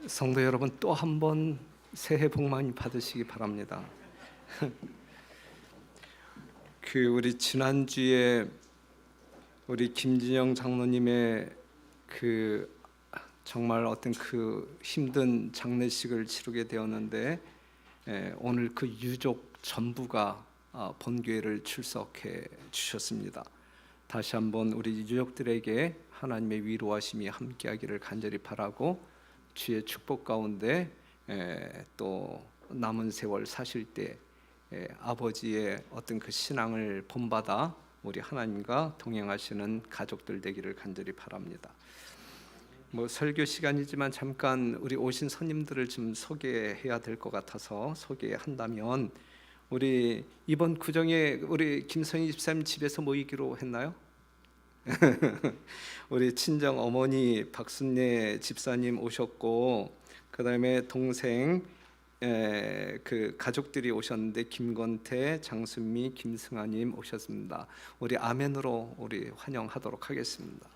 성도 여러분, 또 한 번 새해 복 많이 받으시기 바랍니다. 우리 지난주에 우리 김진영 장로님의 정말 어떤 힘든 장례식을 치르게 되었는데, 오늘 그 유족 전부가 본교회를 출석해 주셨습니다. 다시 한번 우리 유족들에게 하나님의 위로하심이 함께하기를 간절히 바라고, 주의 축복 가운데 또 남은 세월 사실 때 아버지의 어떤 신앙을 본받아 우리 하나님과 동행하시는 가족들 되기를 간절히 바랍니다. 설교 시간이지만 잠깐 우리 오신 손님들을 좀 소개해야 될 것 같아서 소개한다면, 우리 이번 구정에 우리 김성희 집사님 집에서 모이기로 했나요? 우리 친정 어머니 박순례 집사님 오셨고, 그 다음에 동생 가족들이 오셨는데 김건태, 장순미, 김승아님 오셨습니다. 우리 아멘으로 우리 환영하도록 하겠습니다.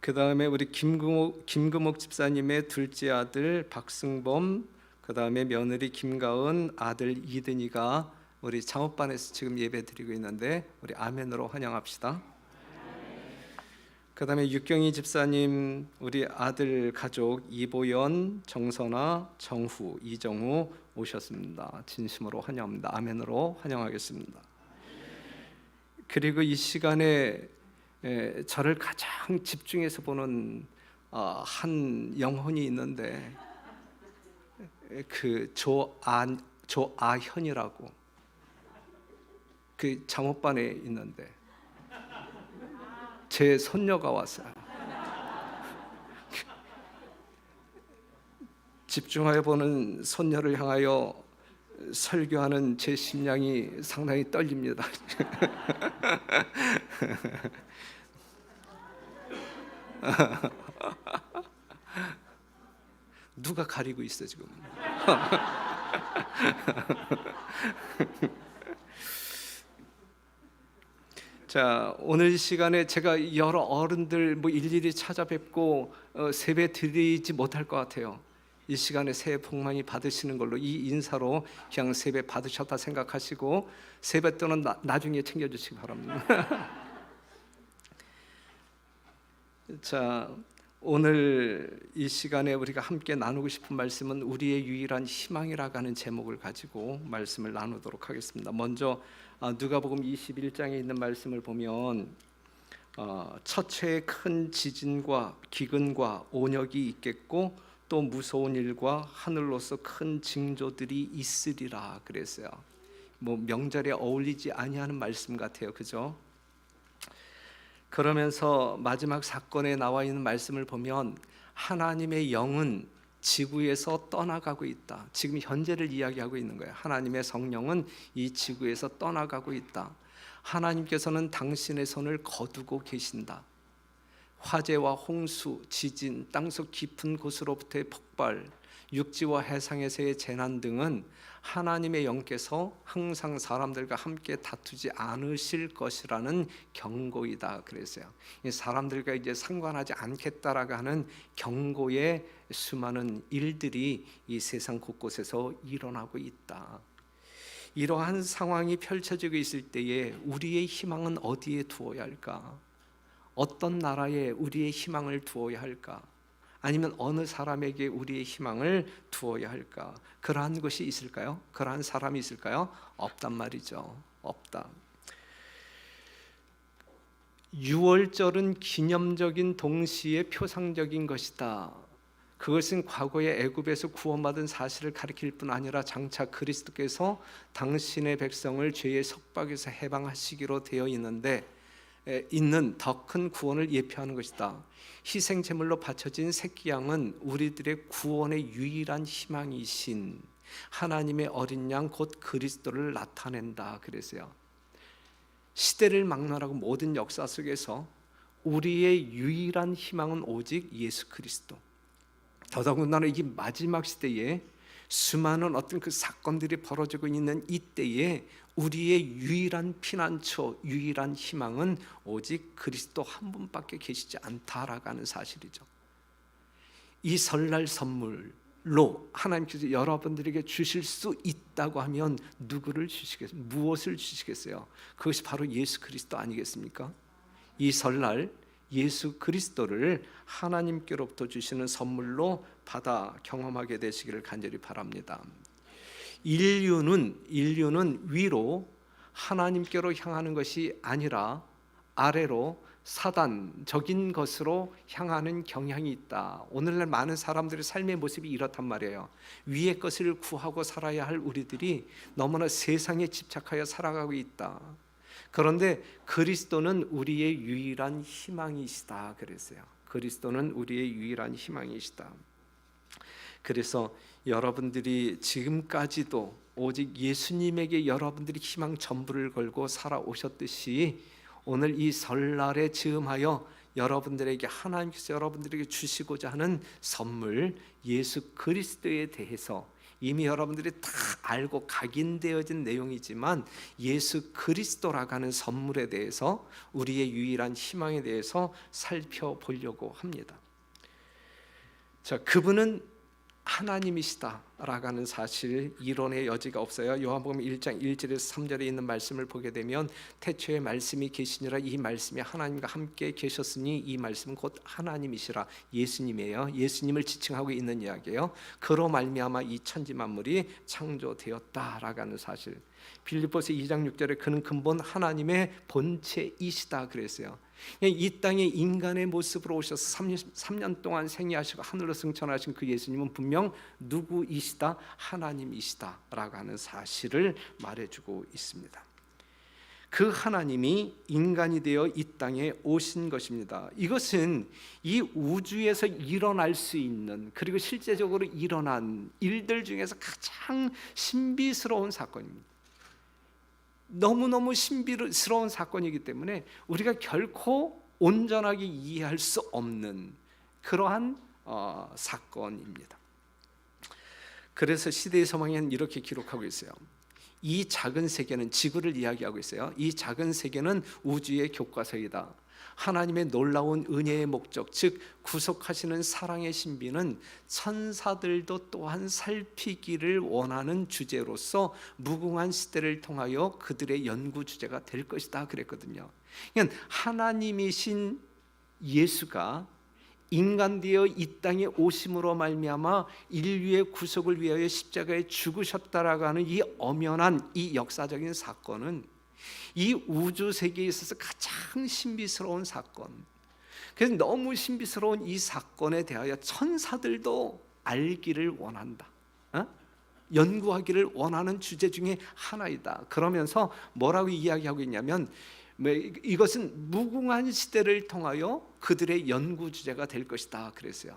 그 다음에 우리 김금옥 집사님의 둘째 아들 박승범, 그 다음에 며느리 김가은, 아들 이든이가 우리 장업반에서 지금 예배 드리고 있는데 우리 아멘으로 환영합시다. 그 다음에 육경희 집사님, 우리 아들 가족 이보연, 정선아, 정후, 이정우 오셨습니다. 진심으로 환영합니다. 아멘으로 환영하겠습니다. 그리고 이 시간에 저를 가장 집중해서 보는 한 영혼이 있는데, 조아현이라고 장업반에 있는데 제 손녀가 왔어요. 집중하여 보는 손녀를 향하여 설교하는 제 심장이 상당히 떨립니다. 누가 가리고 있어 지금? 자, 오늘 시간에 제가 여러 어른들 일일이 찾아뵙고 세배 드리지 못할 것 같아요. 이 시간에 새해 복 많이 받으시는 걸로, 이 인사로 그냥 세배 받으셨다 생각하시고 세뱃돈은 나중에 챙겨주시기 바랍니다. 자, 오늘 이 시간에 우리가 함께 나누고 싶은 말씀은 우리의 유일한 희망이라고 하는 제목을 가지고 말씀을 나누도록 하겠습니다. 먼저 누가복음 21장에 있는 말씀을 보면, 첫째에 큰 지진과 기근과 온역이 있겠고 또 무서운 일과 하늘로서 큰 징조들이 있으리라 그랬어요. 명절에 어울리지 아니하는 말씀 같아요, 그죠? 그러면서 마지막 사건에 나와 있는 말씀을 보면 하나님의 영은 지구에서 떠나가고 있다. 지금 현재를 이야기하고 있는 거예요. 하나님의 성령은 이 지구에서 떠나가고 있다. 하나님께서는 당신의 손을 거두고 계신다. 화재와 홍수, 지진, 땅속 깊은 곳으로부터의 폭발, 육지와 해상에서의 재난 등은 하나님의 영께서 항상 사람들과 함께 다투지 않으실 것이라는 경고이다 그랬어요. 사람들과 이제 상관하지 않겠다라고 하는 경고의 수많은 일들이 이 세상 곳곳에서 일어나고 있다. 이러한 상황이 펼쳐지고 있을 때에 우리의 희망은 어디에 두어야 할까? 어떤 나라에 우리의 희망을 두어야 할까? 아니면 어느 사람에게 우리의 희망을 두어야 할까? 그러한 것이 있을까요? 그러한 사람이 있을까요? 없단 말이죠. 없다. 유월절은 기념적인 동시에 표상적인 것이다. 그것은 과거의 애굽에서 구원받은 사실을 가리킬 뿐 아니라 장차 그리스도께서 당신의 백성을 죄의 속박에서 해방하시기로 되어 있는 더 큰 구원을 예표하는 것이다. 희생 제물로 바쳐진 새끼 양은 우리들의 구원의 유일한 희망이신 하나님의 어린 양 곧 그리스도를 나타낸다 그랬어요. 시대를 막론하고 모든 역사 속에서 우리의 유일한 희망은 오직 예수 그리스도. 더더군다나 이 마지막 시대에 수많은 어떤 그 사건들이 벌어지고 있는 이때에 우리의 유일한 피난처, 유일한 희망은 오직 그리스도 한 분밖에 계시지 않다라고 하는 사실이죠. 이 설날 선물로 하나님께서 여러분들에게 주실 수 있다고 하면 누구를 주시겠어요? 무엇을 주시겠어요? 그것이 바로 예수 그리스도 아니겠습니까? 이 설날 예수 그리스도를 하나님께로부터 주시는 선물로 받아 경험하게 되시기를 간절히 바랍니다. 인류는 위로 하나님께로 향하는 것이 아니라 아래로 사단적인 것으로 향하는 경향이 있다. 오늘날 많은 사람들의 삶의 모습이 이렇단 말이에요. 위의 것을 구하고 살아야 할 우리들이 너무나 세상에 집착하여 살아가고 있다. 그런데 그리스도는 우리의 유일한 희망이시다 그랬어요. 그리스도는 우리의 유일한 희망이시다. 그래서 여러분들이 지금까지도 오직 예수님에게 여러분들이 희망 전부를 걸고 살아오셨듯이 오늘 이 설날에 즈음하여 여러분들에게 하나님께서 여러분들에게 주시고자 하는 선물 예수 그리스도에 대해서 이미 여러분들이 다 알고 각인되어진 내용이지만 예수 그리스도라고 하는 선물에 대해서 우리의 유일한 희망에 대해서 살펴보려고 합니다. 자, 그분은 하나님이시다라고 하는 사실 이론의 여지가 없어요. 요한복음 1장 1절에서 3절에 있는 말씀을 보게 되면 태초에 말씀이 계시니라 이 말씀이 하나님과 함께 계셨으니 이 말씀은 곧 하나님이시라 예수님이에요. 예수님을 지칭하고 있는 이야기예요. 그로 말미암아 이 천지 만물이 창조되었다라고 하는 사실. 빌립보서 2장 6절에 그는 근본 하나님의 본체이시다 그랬어요. 이 땅에 인간의 모습으로 오셔서 3년 동안 생애하시고 하늘로 승천하신 그 예수님은 분명 누구이시다? 하나님이시다라고 하는 사실을 말해주고 있습니다. 그 하나님이 인간이 되어 이 땅에 오신 것입니다. 이것은 이 우주에서 일어날 수 있는 그리고 실제적으로 일어난 일들 중에서 가장 신비스러운 사건입니다. 너무너무 신비스러운 사건이기 때문에 우리가 결코 온전하게 이해할 수 없는 그러한 사건입니다. 그래서 시대의 서방에는 이렇게 기록하고 있어요. 이 작은 세계는 지구를 이야기하고 있어요. 이 작은 세계는 우주의 교과서이다. 하나님의 놀라운 은혜의 목적, 즉 구속하시는 사랑의 신비는 천사들도 또한 살피기를 원하는 주제로서 무궁한 시대를 통하여 그들의 연구 주제가 될 것이다 그랬거든요. 그러니까 하나님이신 예수가 인간 되어 이 땅에 오심으로 말미암아 인류의 구속을 위하여 십자가에 죽으셨다라고 하는 이 엄연한 이 역사적인 사건은 이 우주 세계에 있어서 가장 신비스러운 사건. 그래서 너무 신비스러운 이 사건에 대하여 천사들도 알기를 원한다. 연구하기를 원하는 주제 중에 하나이다. 그러면서 뭐라고 이야기하고 있냐면 이것은 무궁한 시대를 통하여 그들의 연구 주제가 될 것이다 그랬어요.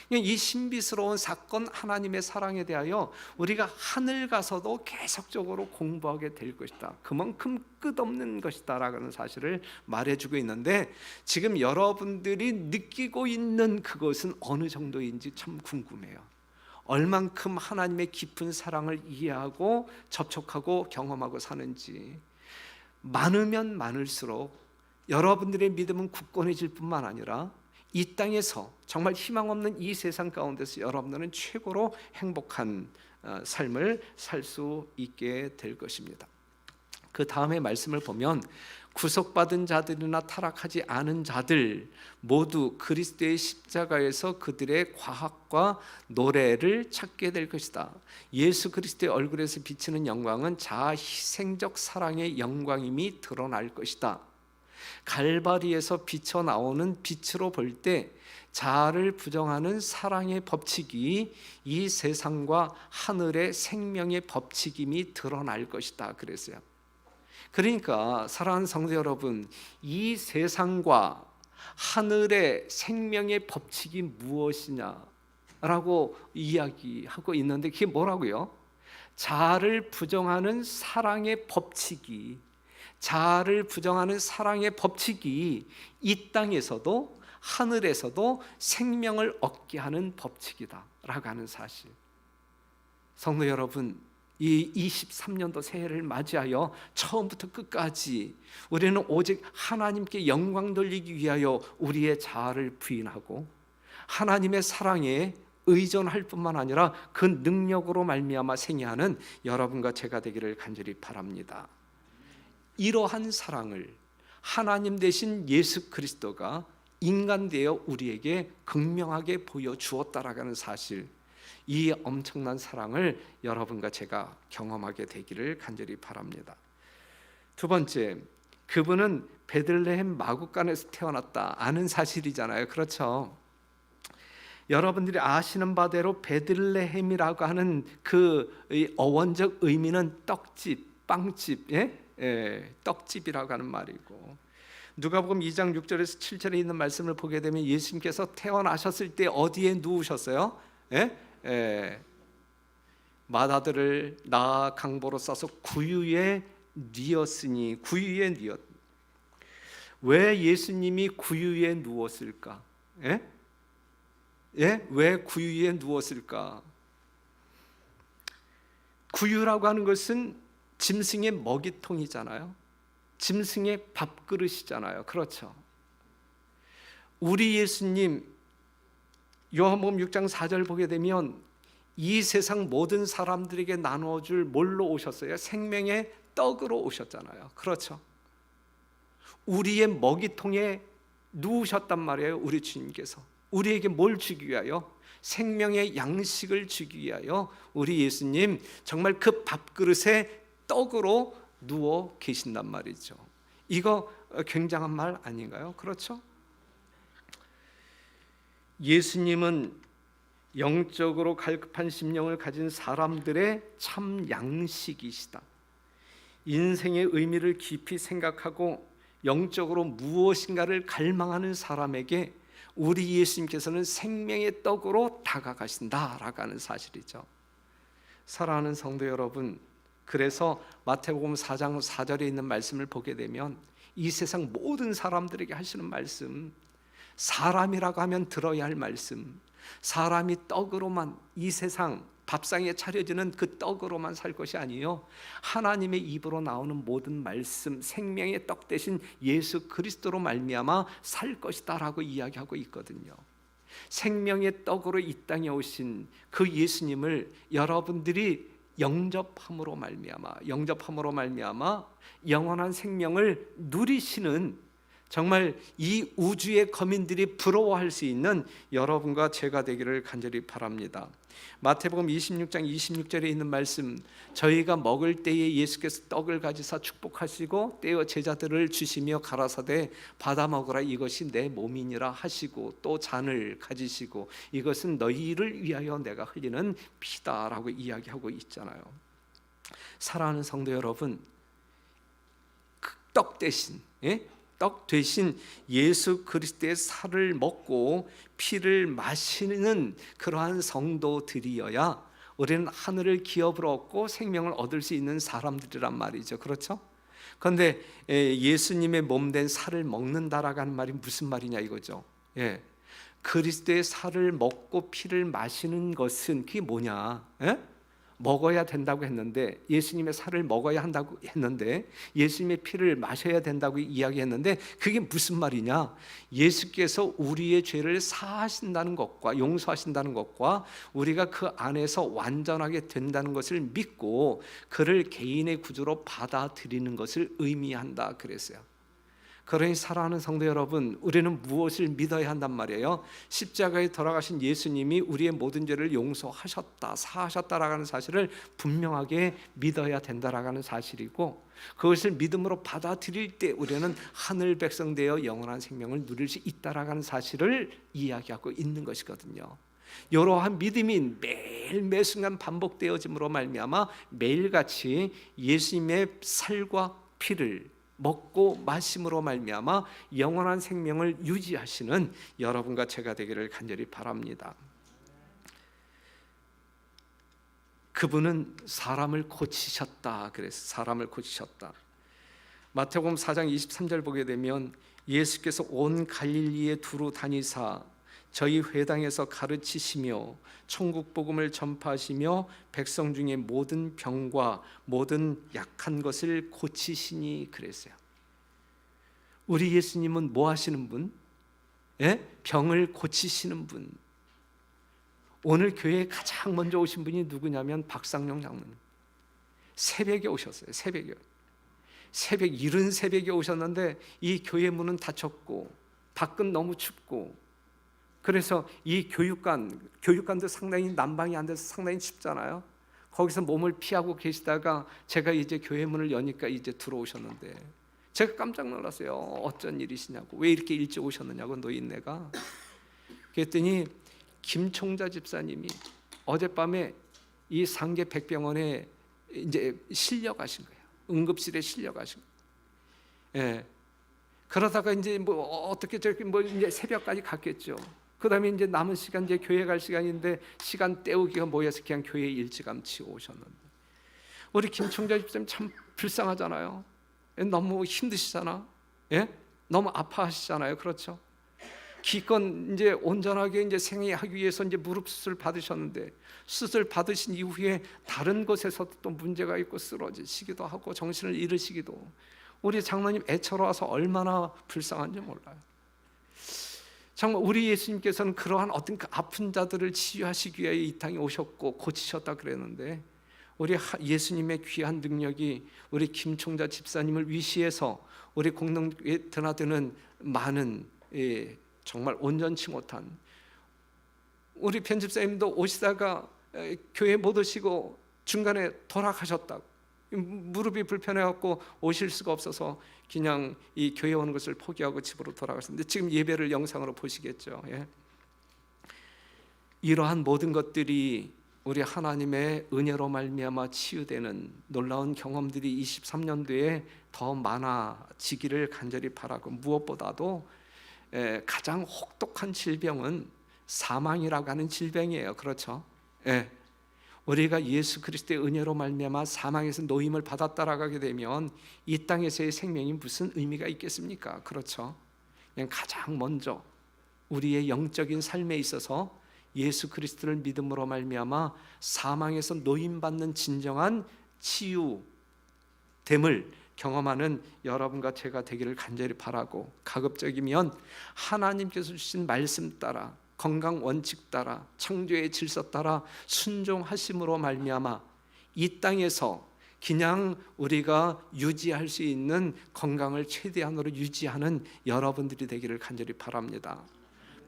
이 신비스러운 사건 하나님의 사랑에 대하여 우리가 하늘 가서도 계속적으로 공부하게 될 것이다. 그만큼 끝없는 것이다 라는 사실을 말해주고 있는데 지금 여러분들이 느끼고 있는 그것은 어느 정도인지 참 궁금해요. 얼만큼 하나님의 깊은 사랑을 이해하고 접촉하고 경험하고 사는지. 많으면 많을수록 여러분들의 믿음은 굳건해질 뿐만 아니라 이 땅에서 정말 희망 없는 이 세상 가운데서 여러분들은 최고로 행복한 삶을 살 수 있게 될 것입니다. 그 다음에 말씀을 보면 구속받은 자들이나 타락하지 않은 자들 모두 그리스도의 십자가에서 그들의 과학과 노래를 찾게 될 것이다. 예수 그리스도의 얼굴에서 비치는 영광은 자아 희생적 사랑의 영광임이 드러날 것이다. 갈바리에서 비쳐 나오는 빛으로 볼 때 자아를 부정하는 사랑의 법칙이 이 세상과 하늘의 생명의 법칙임이 드러날 것이다 그랬어요. 그러니까 사랑하는 성도 여러분, 이 세상과 하늘의 생명의 법칙이 무엇이냐라고 이야기하고 있는데 그게 뭐라고요? 자아를 부정하는 사랑의 법칙이 자아를 부정하는 사랑의 법칙이 이 땅에서도 하늘에서도 생명을 얻게 하는 법칙이다 라고 하는 사실. 성도 여러분, 이 23년도 새해를 맞이하여 처음부터 끝까지 우리는 오직 하나님께 영광 돌리기 위하여 우리의 자아를 부인하고 하나님의 사랑에 의존할 뿐만 아니라 그 능력으로 말미암아 생애하는 여러분과 제가 되기를 간절히 바랍니다. 이러한 사랑을 하나님 되신 예수 그리스도가 인간 되어 우리에게 극명하게 보여주었다라는 사실, 이 엄청난 사랑을 여러분과 제가 경험하게 되기를 간절히 바랍니다. 두 번째, 그분은 베들레헴 마구간에서 태어났다 아는 사실이잖아요. 그렇죠? 여러분들이 아시는 바대로 베들레헴이라고 하는 그 어원적 의미는 떡집, 빵집, 떡집이라고 하는 말이고, 누가복음 2장 6절에서 7절에 있는 말씀을 보게 되면 예수님께서 태어나셨을 때 어디에 누우셨어요? 맏아들을 낳아 강보로 싸서 구유에 뉘었으니, 구유에 뉘었. 왜 예수님이 구유에 누웠을까? 왜 구유에 누웠을까? 구유라고 하는 것은 짐승의 먹이통이잖아요. 짐승의 밥그릇이잖아요. 그렇죠? 우리 예수님, 요한복음 6장 4절 보게 되면 이 세상 모든 사람들에게 나누어줄 뭘로 오셨어요? 생명의 떡으로 오셨잖아요. 그렇죠? 우리의 먹이통에 누우셨단 말이에요. 우리 주님께서 우리에게 뭘 주기 위하여? 생명의 양식을 주기 위하여 우리 예수님 정말 그 밥그릇에 떡으로 누워 계신단 말이죠. 이거 굉장한 말 아닌가요? 그렇죠? 예수님은 영적으로 갈급한 심령을 가진 사람들의 참 양식이시다. 인생의 의미를 깊이 생각하고 영적으로 무엇인가를 갈망하는 사람에게 우리 예수님께서는 생명의 떡으로 다가가신다라고 하는 사실이죠. 사랑하는 성도 여러분, 그래서 마태복음 4장 4절에 있는 말씀을 보게 되면 이 세상 모든 사람들에게 하시는 말씀, 사람이라고 하면 들어야 할 말씀, 사람이 떡으로만 이 세상 밥상에 차려지는 그 떡으로만 살 것이 아니요, 하나님의 입으로 나오는 모든 말씀, 생명의 떡 대신 예수 그리스도로 말미암아 살 것이다라고 이야기하고 있거든요. 생명의 떡으로 이 땅에 오신 그 예수님을 여러분들이 영접함으로 말미암아 영원한 생명을 누리시는, 정말 이 우주의 거민들이 부러워할 수 있는 여러분과 제가 되기를 간절히 바랍니다. 마태복음 26장 26절에 있는 말씀, 저희가 먹을 때에 예수께서 떡을 가지사 축복하시고 떼어 제자들을 주시며 가라사대 받아 먹으라, 이것이 내 몸이니라 하시고, 또 잔을 가지시고 이것은 너희를 위하여 내가 흘리는 피다라고 이야기하고 있잖아요. 사랑하는 성도 여러분, 그 떡 대신 떡 대신 예수 그리스도의 살을 먹고 피를 마시는 그러한 성도들이어야 우리는 하늘을 기업으로 얻고 생명을 얻을 수 있는 사람들이란 말이죠. 그렇죠? 그런데 예수님의 몸된 살을 먹는다라고 하는 말이 무슨 말이냐 이거죠. 그리스도의 살을 먹고 피를 마시는 것은 그게 뭐냐? 먹어야 된다고 했는데, 예수님의 살을 먹어야 한다고 했는데, 예수님의 피를 마셔야 된다고 이야기했는데, 그게 무슨 말이냐? 예수께서 우리의 죄를 사하신다는 것과 용서하신다는 것과 우리가 그 안에서 완전하게 된다는 것을 믿고 그를 개인의 구주로 받아들이는 것을 의미한다 그랬어요. 그러니 사랑하는 성도 여러분, 우리는 무엇을 믿어야 한단 말이에요? 십자가에 돌아가신 예수님이 우리의 모든 죄를 용서하셨다, 사하셨다라는 사실을 분명하게 믿어야 된다라는 사실이고, 그것을 믿음으로 받아들일 때 우리는 하늘 백성 되어 영원한 생명을 누릴 수 있다라는 사실을 이야기하고 있는 것이거든요. 이러한 믿음이 매일 매 순간 반복되어짐으로 말미암아 매일같이 예수님의 살과 피를 먹고 마심으로 말미암아 영원한 생명을 유지하시는 여러분과 제가 되기를 간절히 바랍니다. 그분은 사람을 고치셨다 그래서 사람을 고치셨다. 마태복음 4장 23절 보게 되면 예수께서 온 갈릴리에 두루 다니사 저희 회당에서 가르치시며 천국 복음을 전파하시며 백성 중에 모든 병과 모든 약한 것을 고치시니 그랬어요. 우리 예수님은 뭐 하시는 분? 예? 병을 고치시는 분. 오늘 교회에 가장 먼저 오신 분이 누구냐면 박상용 장로님. 새벽에 오셨어요. 새벽 이른 새벽에 오셨는데 이 교회 문은 닫혔고 밖은 너무 춥고, 그래서 이 교육관도 상당히 난방이 안 돼서 상당히 춥잖아요. 거기서 몸을 피하고 계시다가 제가 이제 교회 문을 여니까 이제 들어오셨는데 제가 깜짝 놀랐어요. 어쩐 일이시냐고, 왜 이렇게 일찍 오셨느냐고 노인네가. 그랬더니 김총자 집사님이 어젯밤에 이 상계 백병원에 이제 실려가신 거예요. 응급실에 실려가신 거예요. 예. 그러다가 이제 뭐 어떻게 저렇게 뭐 이제 새벽까지 갔겠죠. 그다음에 이제 남은 시간 이제 교회 갈 시간인데 시간 때우기가 뭐여서 그냥 교회 일찌감치 오셨는데, 우리 김총자 집사님 참 불쌍하잖아요. 너무 힘드시잖아. 예? 너무 아파하시잖아요. 그렇죠? 기껏 이제 온전하게 이제 생애하기 위해서 이제 무릎 수술 받으셨는데, 수술 받으신 이후에 다른 곳에서도 또 문제가 있고 쓰러지시기도 하고 정신을 잃으시기도, 우리 장로님 애처로워서 얼마나 불쌍한지 몰라요. 정말 우리 예수님께서는 그러한 어떤 그 아픈 자들을 치유하시기 위해 이 땅에 오셨고 고치셨다 그랬는데, 우리 예수님의 귀한 능력이 우리 김총자 집사님을 위시해서 우리 공동에 드나드는 많은 정말 온전치 못한 우리 편집사님도 오시다가 교회 못 오시고 중간에 돌아가셨다고, 무릎이 불편해갖고 오실 수가 없어서 그냥 이 교회 오는 것을 포기하고 집으로 돌아가셨는데 지금 예배를 영상으로 보시겠죠. 예. 이러한 모든 것들이 우리 하나님의 은혜로 말미암아 치유되는 놀라운 경험들이 23년도에 더 많아지기를 간절히 바라고, 무엇보다도 가장 혹독한 질병은 사망이라고 하는 질병이에요. 그렇죠? 예. 우리가 예수 그리스도의 은혜로 말미암아 사망에서 노임을 받아 따라가게 되면 이 땅에서의 생명이 무슨 의미가 있겠습니까? 그렇죠? 그냥 가장 먼저 우리의 영적인 삶에 있어서 예수 그리스도를 믿음으로 말미암아 사망에서 노임받는 진정한 치유됨을 경험하는 여러분과 제가 되기를 간절히 바라고, 가급적이면 하나님께서 주신 말씀 따라, 건강 원칙 따라, 창조의 질서 따라 순종하심으로 말미암아 이 땅에서 그냥 우리가 유지할 수 있는 건강을 최대한으로 유지하는 여러분들이 되기를 간절히 바랍니다.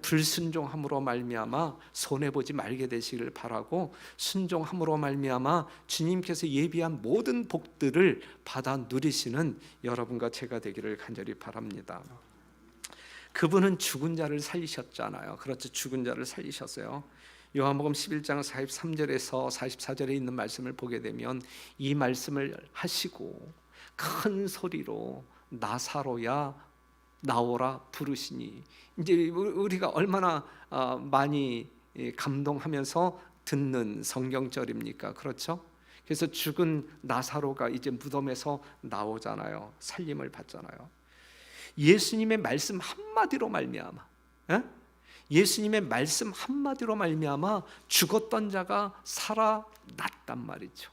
불순종함으로 말미암아 손해보지 말게 되시기를 바라고, 순종함으로 말미암아 주님께서 예비한 모든 복들을 받아 누리시는 여러분과 제가 되기를 간절히 바랍니다. 그분은 죽은 자를 살리셨잖아요. 그렇죠? 죽은 자를 살리셨어요. 요한복음 11장 43절에서 44절에 있는 말씀을 보게 되면 이 말씀을 하시고 큰 소리로 나사로야 나오라 부르시니, 이제 우리가 얼마나 많이 감동하면서 듣는 성경절입니까? 그렇죠? 그래서 죽은 나사로가 이제 무덤에서 나오잖아요. 살림을 받잖아요. 예수님의 말씀 한마디로 말미암아, 예수님의 말씀 한마디로 말미암아 죽었던 자가 살아났단 말이죠.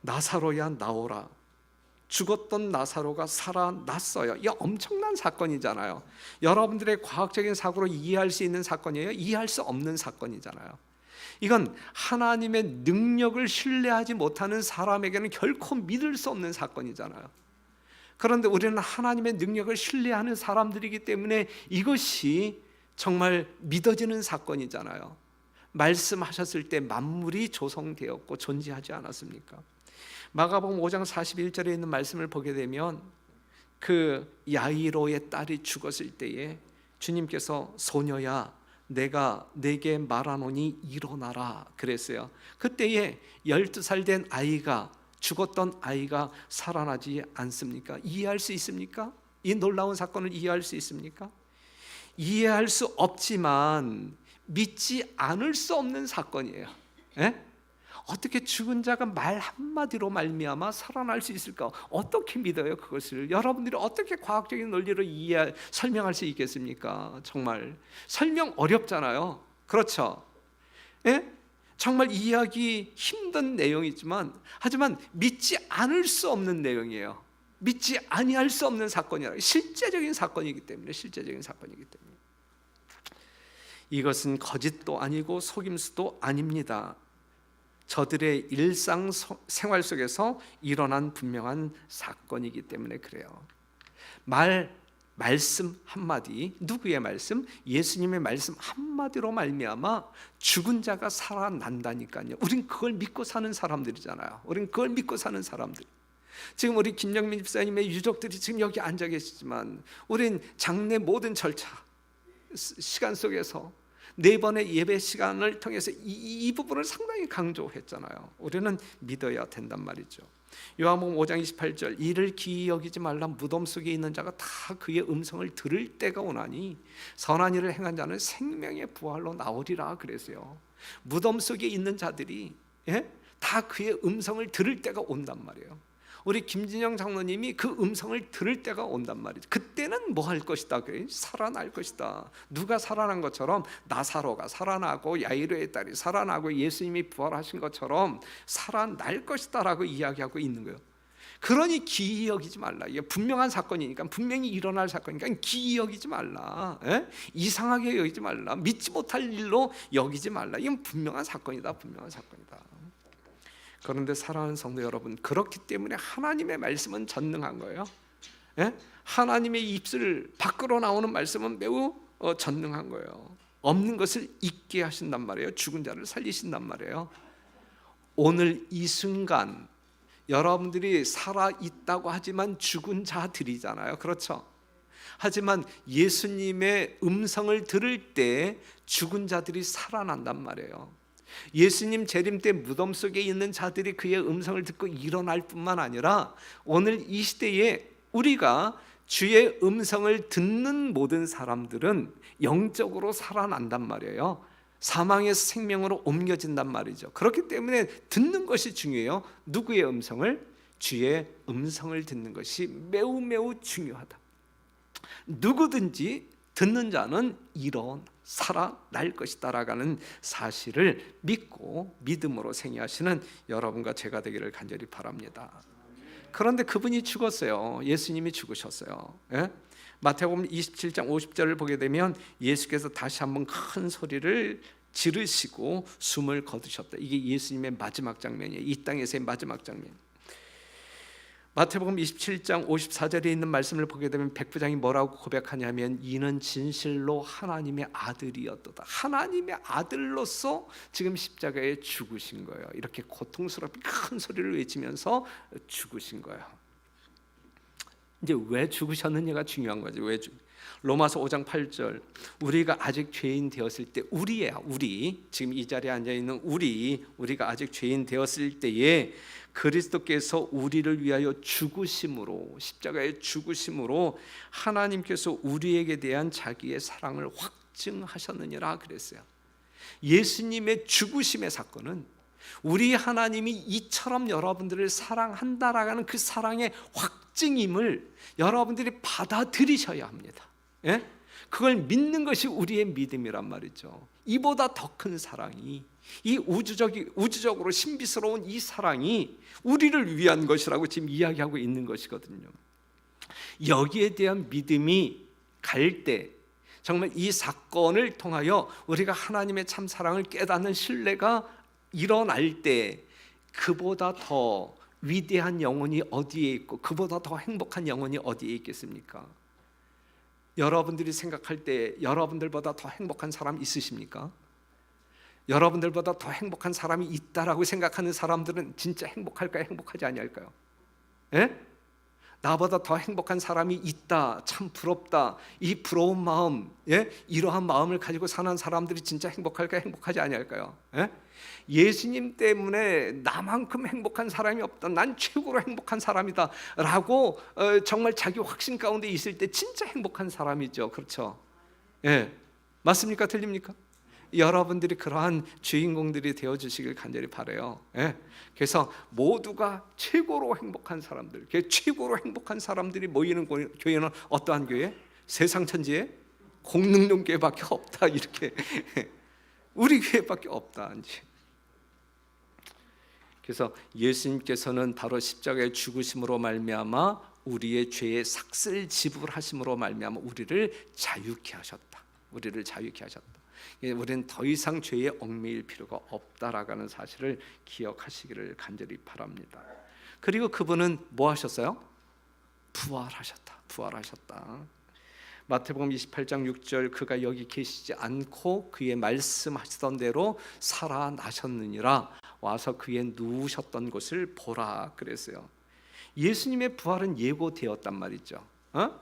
나사로야 나오라. 죽었던 나사로가 살아났어요. 이 엄청난 사건이잖아요. 여러분들의 과학적인 사고로 이해할 수 있는 사건이에요? 이해할 수 없는 사건이잖아요. 이건 하나님의 능력을 신뢰하지 못하는 사람에게는 결코 믿을 수 없는 사건이잖아요. 그런데 우리는 하나님의 능력을 신뢰하는 사람들이기 때문에 이것이 정말 믿어지는 사건이잖아요. 말씀하셨을 때 만물이 조성되었고 존재하지 않았습니까? 마가복음 5장 41절에 있는 말씀을 보게 되면 그 야이로의 딸이 죽었을 때에 주님께서 소녀야 내가 내게 말하노니 일어나라 그랬어요. 그때에 12살 된 아이가, 죽었던 아이가 살아나지 않습니까? 이해할 수 있습니까? 이 놀라운 사건을 이해할 수 있습니까? 이해할 수 없지만 믿지 않을 수 없는 사건이에요. 예? 어떻게 죽은 자가 말 한마디로 말미암아 살아날 수 있을까? 어떻게 믿어요 그것을? 여러분들이 어떻게 과학적인 논리로 설명할 수 있겠습니까? 정말 설명 어렵잖아요. 그렇죠? 예? 정말 이해하기 힘든 내용이지만 하지만 믿지 않을 수 없는 내용이에요. 믿지 아니할 수 없는 사건이라, 실제적인 사건이기 때문에, 실제적인 사건이기 때문에 이것은 거짓도 아니고 속임수도 아닙니다. 저들의 일상 생활 속에서 일어난 분명한 사건이기 때문에 그래요. 말씀 한마디, 누구의 말씀? 예수님의 말씀 한마디로 말미암아 죽은 자가 살아난다니까요. 우린 그걸 믿고 사는 사람들이잖아요. 우린 그걸 믿고 사는 사람들. 지금 우리 김정민 집사님의 유족들이 지금 여기 앉아 계시지만 우린 장례 모든 절차 시간 속에서 4번의 예배 시간을 통해서 이 부분을 상당히 강조했잖아요. 우리는 믿어야 된단 말이죠. 요한복음 5장 28절, 이를 기이 여기지 말라. 무덤 속에 있는 자가 다 그의 음성을 들을 때가 오나니 선한 일을 행한 자는 생명의 부활로 나오리라 그랬어요. 무덤 속에 있는 자들이 다 그의 음성을 들을 때가 온단 말이에요. 우리 김진영 장로님이 그 음성을 들을 때가 온단 말이죠. 그때는 뭐 할 것이다? 살아날 것이다. 누가 살아난 것처럼 나사로가 살아나고 야이로의 딸이 살아나고 예수님이 부활하신 것처럼 살아날 것이다 라고 이야기하고 있는 거예요. 그러니 기이 여기지 말라. 이게 분명한 사건이니까, 분명히 일어날 사건이니까 기이 여기지 말라. 이상하게 여기지 말라. 믿지 못할 일로 여기지 말라. 이건 분명한 사건이다. 분명한 사건이다. 그런데 사랑하는 성도 여러분, 그렇기 때문에 하나님의 말씀은 전능한 거예요. 하나님의 입술 밖으로 나오는 말씀은 매우 전능한 거예요. 없는 것을 있게 하신단 말이에요. 죽은 자를 살리신단 말이에요. 오늘 이 순간 여러분들이 살아있다고 하지만 죽은 자들이잖아요. 그렇죠? 하지만 예수님의 음성을 들을 때 죽은 자들이 살아난단 말이에요. 예수님 재림 때 무덤 속에 있는 자들이 그의 음성을 듣고 일어날 뿐만 아니라 오늘 이 시대에 우리가 주의 음성을 듣는 모든 사람들은 영적으로 살아난단 말이에요. 사망에서 생명으로 옮겨진단 말이죠. 그렇기 때문에 듣는 것이 중요해요. 누구의 음성을? 주의 음성을 듣는 것이 매우 매우 중요하다. 누구든지 듣는 자는 살아날 것이다 라는 사실을 믿고 믿음으로 생애하시는 여러분과 제가 되기를 간절히 바랍니다. 그런데 그분이 죽었어요. 예수님이 죽으셨어요. 마태복음 27장 50절을 보게 되면 예수께서 다시 한번 큰 소리를 지르시고 숨을 거두셨다. 이게 예수님의 마지막 장면이에요. 이 땅에서의 마지막 장면. 마태복음 27장 54절에 있는 말씀을 보게 되면 백부장이 뭐라고 고백하냐면 이는 진실로 하나님의 아들이었도다. 하나님의 아들로서 지금 십자가에 죽으신 거예요. 이렇게 고통스럽게 큰 소리를 외치면서 죽으신 거예요. 이제 왜 죽으셨느냐가 중요한 거지. 로마서 5장 8절, 우리가 아직 죄인 되었을 때, 우리 지금 이 자리에 앉아 있는 우리가 아직 죄인 되었을 때에 그리스도께서 우리를 위하여 죽으심으로, 십자가의 죽으심으로 하나님께서 우리에게 대한 자기의 사랑을 확증하셨느니라 그랬어요. 예수님의 죽으심의 사건은 우리 하나님이 이처럼 여러분들을 사랑한다라는 그 사랑의 확증임을 여러분들이 받아들이셔야 합니다. 그걸 믿는 것이 우리의 믿음이란 말이죠. 이보다 더 큰 사랑이, 이 우주적으로 신비스러운 이 사랑이 우리를 위한 것이라고 지금 이야기하고 있는 것이거든요. 여기에 대한 믿음이 갈 때, 정말 이 사건을 통하여 우리가 하나님의 참 사랑을 깨닫는 신뢰가 일어날 때, 그보다 더 위대한 영혼이 어디에 있고 그보다 더 행복한 영혼이 어디에 있겠습니까? 여러분들이 생각할 때 여러분들보다 더 행복한 사람 있으십니까? 여러분들보다 더 행복한 사람이 있다라고 생각하는 사람들은 진짜 행복할까요? 행복하지 아니할까요? 나보다 더 행복한 사람이 있다, 참 부럽다. 이 부러운 마음, 이러한 마음을 가지고 사는 사람들이 진짜 행복할까요? 행복하지 아니할까요? 예수님 때문에 나만큼 행복한 사람이 없다, 난 최고로 행복한 사람이다 라고 정말 자기 확신 가운데 있을 때 진짜 행복한 사람이죠. 그렇죠? 맞습니까? 틀립니까? 여러분들이 그러한 주인공들이 되어주시길 간절히 바라요. 예? 그래서 모두가 최고로 행복한 사람들, 최고로 행복한 사람들이 모이는 교회는 어떠한 교회? 세상 천지에 공능용 교회밖에 없다, 이렇게 우리 교회밖에 없다. 이제. 그래서 예수님께서는 바로 십자가의 죽으심으로 말미암아 우리의 죄의 삭슬 지불하심으로 말미암아 우리를 자유케 하셨다. 우리를 자유케 하셨다. 우리는 더 이상 죄에 얽매일 필요가 없다라는 사실을 기억하시기를 간절히 바랍니다. 그리고 그분은 뭐 하셨어요? 부활하셨다. 부활하셨다. 마태복음 28장 6절 그가 여기 계시지 않고 그의 말씀하시던 대로 살아나셨느니라. 와서 그의 누우셨던 곳을 보라 그랬어요. 예수님의 부활은 예고되었단 말이죠.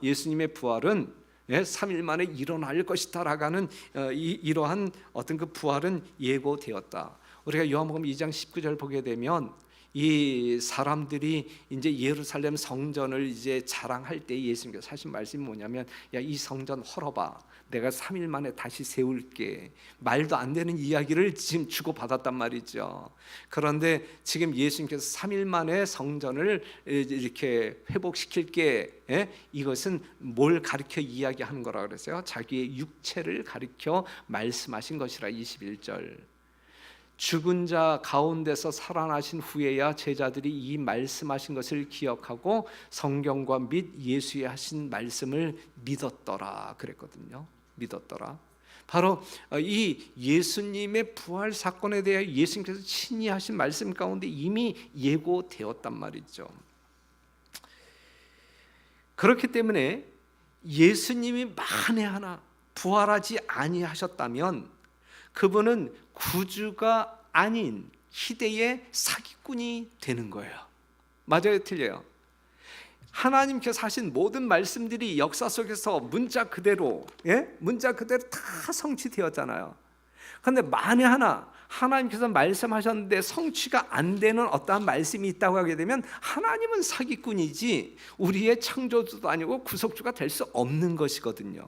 예수님의 부활은 3일 만에 일어날 것이다 라는 이러한 어떤 그 부활은 예고되었다. 우리가 요한복음 2장 19절 보게 되면 이 사람들이 이제 예루살렘 성전을 이제 자랑할 때 예수님께서 하신 말씀이 뭐냐면, 야, 이 성전 헐어봐, 내가 3일 만에 다시 세울게. 말도 안 되는 이야기를 지금 주고받았단 말이죠. 그런데 지금 예수님께서 3일 만에 성전을 이렇게 회복시킬게, 이것은 뭘 가르쳐 이야기하는 거라 그랬어요? 자기의 육체를 가르쳐 말씀하신 것이라. 21절 죽은 자 가운데서 살아나신 후에야 제자들이 이 말씀하신 것을 기억하고 성경과 및 예수의 하신 말씀을 믿었더라 그랬거든요. 믿었더라. 바로 이 예수님의 부활 사건에 대해 예수님께서 친히 하신 말씀 가운데 이미 예고되었단 말이죠. 그렇기 때문에 예수님이 만에 하나 부활하지 아니하셨다면 그분은 구주가 아닌 희대의 사기꾼이 되는 거예요. 맞아요, 틀려요? 하나님께서 하신 모든 말씀들이 역사 속에서 문자 그대로 다 성취되었잖아요. 그런데 만에 하나 하나님께서 말씀하셨는데 성취가 안 되는 어떠한 말씀이 있다고 하게 되면 하나님은 사기꾼이지 우리의 창조주도 아니고 구속주가 될 수 없는 것이거든요.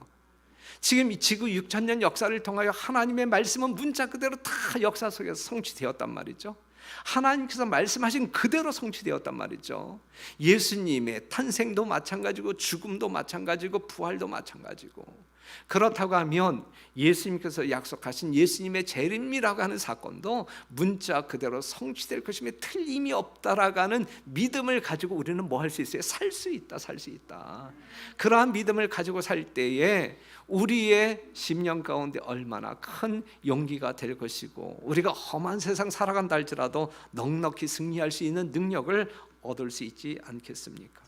지금 이 지구 6,000년 역사를 통하여 하나님의 말씀은 문자 그대로 다 역사 속에서 성취되었단 말이죠. 하나님께서 말씀하신 그대로 성취되었단 말이죠. 예수님의 탄생도 마찬가지고 죽음도 마찬가지고 부활도 마찬가지고. 그렇다고 하면 예수님께서 약속하신 예수님의 재림이라고 하는 사건도 문자 그대로 성취될 것임에 틀림이 없다라는 믿음을 가지고 우리는 뭐 할 수 있어요? 살 수 있다, 살 수 있다. 그러한 믿음을 가지고 살 때에 우리의 심령 가운데 얼마나 큰 용기가 될 것이고 우리가 험한 세상 살아간다 할지라도 넉넉히 승리할 수 있는 능력을 얻을 수 있지 않겠습니까?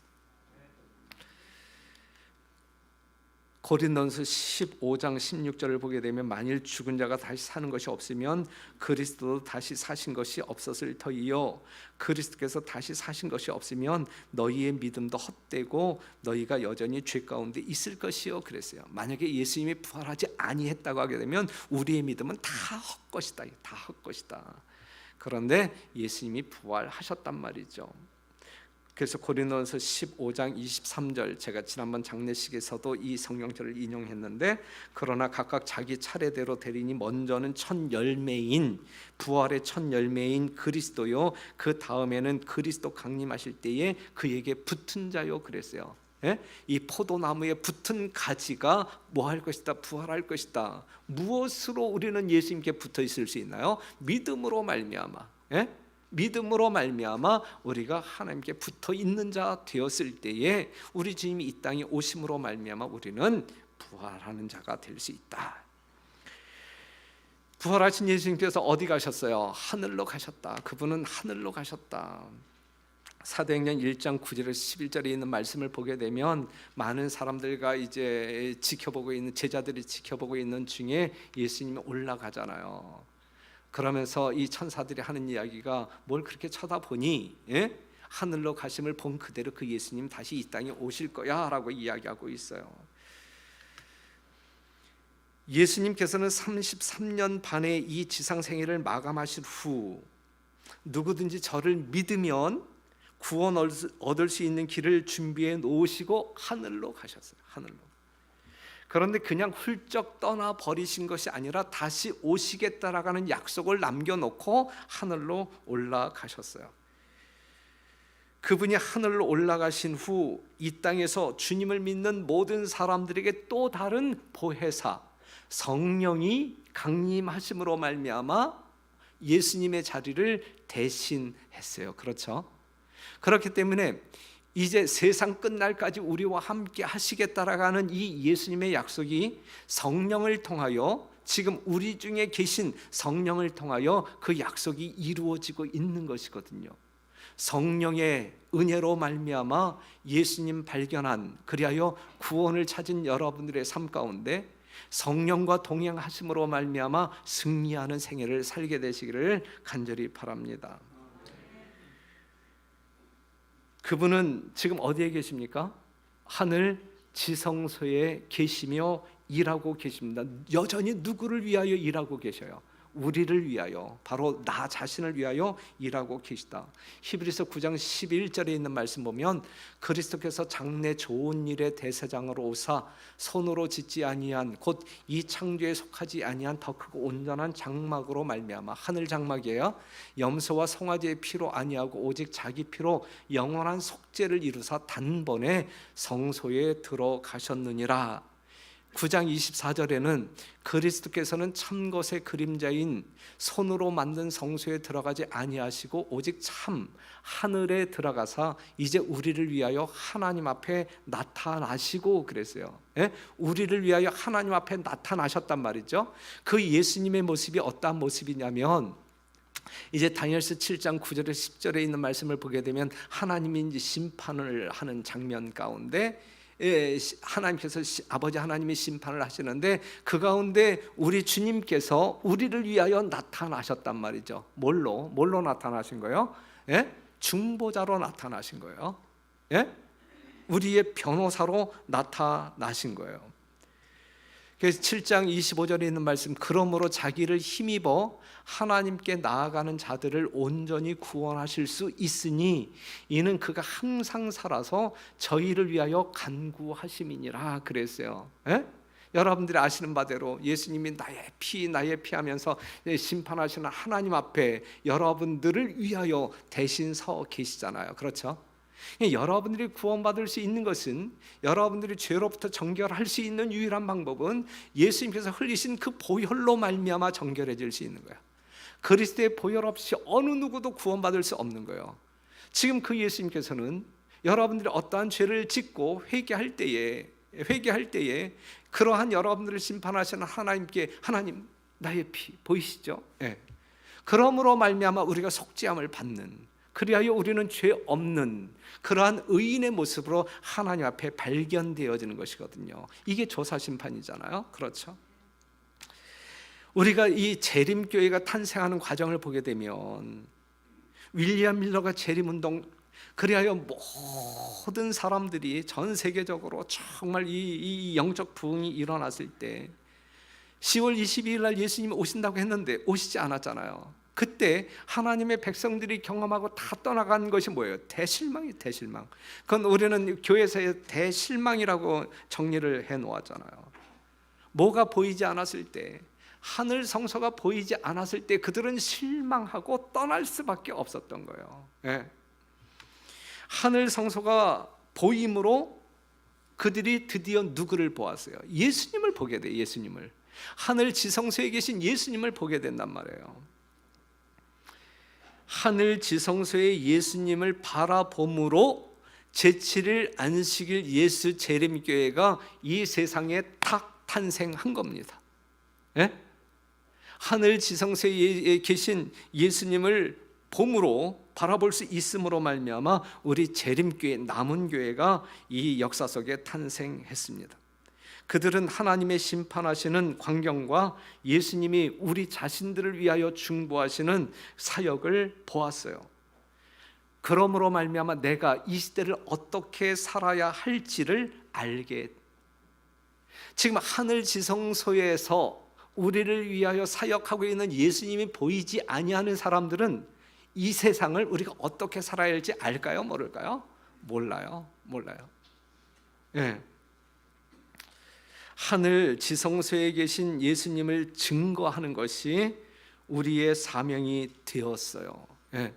고린도전서 15장 16절을 보게 되면 만일 죽은 자가 다시 사는 것이 없으면 그리스도도 다시 사신 것이 없었을 터이요 그리스도께서 다시 사신 것이 없으면 너희의 믿음도 헛되고 너희가 여전히 죄 가운데 있을 것이요 그랬어요. 만약에 예수님이 부활하지 아니했다고 하게 되면 우리의 믿음은 다 헛것이다. 다 헛것이다. 그런데 예수님이 부활하셨단 말이죠. 그래서 고린도전서 15장 23절 제가 지난번 장례식에서도 이 성경절을 인용했는데 그러나 각각 자기 차례대로 되리니 먼저는 첫 열매인 부활의 첫 열매인 그리스도요 그 다음에는 그리스도 강림하실 때에 그에게 붙은 자요 그랬어요. 이 포도나무에 붙은 가지가 뭐 할 것이다? 부활할 것이다. 무엇으로 우리는 예수님께 붙어 있을 수 있나요? 믿음으로 말미암아. 믿음으로 말미암아 우리가 하나님께 붙어 있는 자 되었을 때에 우리 주님이 이 땅에 오심으로 말미암아 우리는 부활하는 자가 될 수 있다. 부활하신 예수님께서 어디 가셨어요? 하늘로 가셨다. 그분은 하늘로 가셨다. 사도행전 1장 9절에서 11절에 있는 말씀을 보게 되면 많은 사람들과 이제 지켜보고 있는 제자들이 지켜보고 있는 중에 예수님이 올라가잖아요. 그러면서 이 천사들이 하는 이야기가 뭘 그렇게 쳐다보니 하늘로 가심을 본 그대로 그 예수님 다시 이 땅에 오실 거야 라고 이야기하고 있어요. 예수님께서는 33년 반의 이 지상생애를 마감하실 후 누구든지 저를 믿으면 구원 얻을 수 있는 길을 준비해 놓으시고 하늘로 가셨어요. 하늘로. 그런데 그냥 훌쩍 떠나 버리신 것이 아니라 다시 오시겠다라는 약속을 남겨놓고 하늘로 올라가셨어요. 그분이 하늘로 올라가신 후 이 땅에서 주님을 믿는 모든 사람들에게 또 다른 보혜사 성령이 강림하심으로 말미암아 예수님의 자리를 대신했어요. 그렇죠? 그렇기 때문에 이제 세상 끝날까지 우리와 함께 하시겠다라는 이 예수님의 약속이 성령을 통하여 지금 우리 중에 계신 성령을 통하여 그 약속이 이루어지고 있는 것이거든요. 성령의 은혜로 말미암아 예수님 발견한, 그리하여 구원을 찾은 여러분들의 삶 가운데 성령과 동행하심으로 말미암아 승리하는 생애를 살게 되시기를 간절히 바랍니다. 그분은 지금 어디에 계십니까? 하늘 지성소에 계시며 일하고 계십니다. 여전히 누구를 위하여 일하고 계셔요? 우리를 위하여, 바로 나 자신을 위하여 일하고 계시다. 히브리서 9장 11절에 있는 말씀 보면 그리스도께서 장래 좋은 일의 대세장으로 오사 손으로 짓지 아니한 곧 이 창조에 속하지 아니한 더 크고 온전한 장막으로 말미암아, 하늘 장막이에요. 염소와 송아지의 피로 아니하고 오직 자기 피로 영원한 속죄를 이루사 단번에 성소에 들어가셨느니라. 9장 24절에는 그리스도께서는 참 것의 그림자인 손으로 만든 성소에 들어가지 아니하시고 오직 참 하늘에 들어가사 이제 우리를 위하여 하나님 앞에 나타나시고 그랬어요. 예? 우리를 위하여 하나님 앞에 나타나셨단 말이죠. 그 예수님의 모습이 어떠한 모습이냐면, 이제 다니엘서 7장 9절에 10절에 있는 말씀을 보게 되면 하나님이 이제 심판을 하는 장면 가운데 하나님께서 아버지 하나님이 심판을 하시는데 그 가운데 우리 주님께서 우리를 위하여 나타나셨단 말이죠. 뭘로 나타나신 거예요? 예? 중보자로 나타나신 거예요. 예? 우리의 변호사로 나타나신 거예요. 그래서 7장 25절에 있는 말씀, 그러므로 자기를 힘입어 하나님께 나아가는 자들을 온전히 구원하실 수 있으니 이는 그가 항상 살아서 저희를 위하여 간구하심이니라 그랬어요. 에? 여러분들이 아시는 바대로 예수님이 나의 피 하면서 심판하시는 하나님 앞에 여러분들을 위하여 대신 서 계시잖아요. 그렇죠? 여러분들이 구원받을 수 있는 것은, 여러분들이 죄로부터 정결할 수 있는 유일한 방법은 예수님께서 흘리신 그 보혈로 말미암아 정결해질 수 있는 거야. 그리스도의 보혈 없이 어느 누구도 구원받을 수 없는 거예요. 지금 그 예수님께서는 여러분들이 어떠한 죄를 짓고 회개할 때에 그러한 여러분들을 심판하시는 하나님께, 하나님 나의 피 보이시죠? 네. 그러므로 말미암아 우리가 속죄함을 받는, 그리하여 우리는 죄 없는 그러한 의인의 모습으로 하나님 앞에 발견되어지는 것이거든요. 이게 조사심판이잖아요. 그렇죠? 우리가 이 재림교회가 탄생하는 과정을 보게 되면 윌리엄 밀러가 재림운동, 그리하여 모든 사람들이 전 세계적으로 정말 이 영적 부흥이 일어났을 때 10월 22일 날 예수님이 오신다고 했는데 오시지 않았잖아요. 그때 하나님의 백성들이 경험하고 다 떠나간 것이 뭐예요? 대실망이에요. 대실망. 그건 우리는 교회에서의 대실망이라고 정리를 해놓았잖아요. 뭐가 보이지 않았을 때, 하늘 성소가 보이지 않았을 때 그들은 실망하고 떠날 수밖에 없었던 거예요. 예. 하늘 성소가 보임으로 그들이 드디어 누구를 보았어요? 예수님을 보게 돼요. 예수님을. 하늘 지성소에 계신 예수님을 보게 된단 말이에요. 하늘 지성소의 예수님을 바라봄으로 제7일 안식일 예수 재림교회가 이 세상에 탁 탄생한 겁니다. 예? 하늘 지성소에 계신 예수님을 봄으로 바라볼 수 있음으로 말미암아 우리 재림교회, 남은 교회가 이 역사 속에 탄생했습니다. 그들은 하나님의 심판하시는 광경과 예수님이 우리 자신들을 위하여 중보하시는 사역을 보았어요. 그러므로 말미암아 내가 이 시대를 어떻게 살아야 할지를 알게, 지금 하늘 지성소에서 우리를 위하여 사역하고 있는 예수님이 보이지 아니하는 사람들은 이 세상을 우리가 어떻게 살아야 할지 알까요? 모를까요? 몰라요. 예. 하늘 지성소에 계신 예수님을 증거하는 것이 우리의 사명이 되었어요. 예.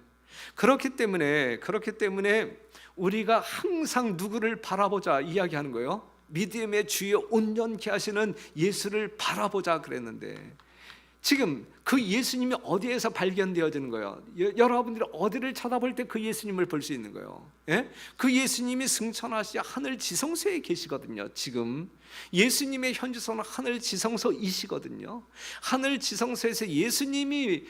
그렇기 때문에 우리가 항상 누구를 바라보자 이야기하는 거예요. 믿음의 주에 온전케 하시는 예수를 바라보자 그랬는데, 지금 그 예수님이 어디에서 발견되어지는 거예요? 여러분들이 어디를 쳐다볼 때 그 예수님을 볼 수 있는 거예요. 예? 그 예수님이 승천하시 하늘 지성소에 계시거든요. 지금 예수님의 현주소는 하늘 지성소이시거든요. 하늘 지성소에서 예수님이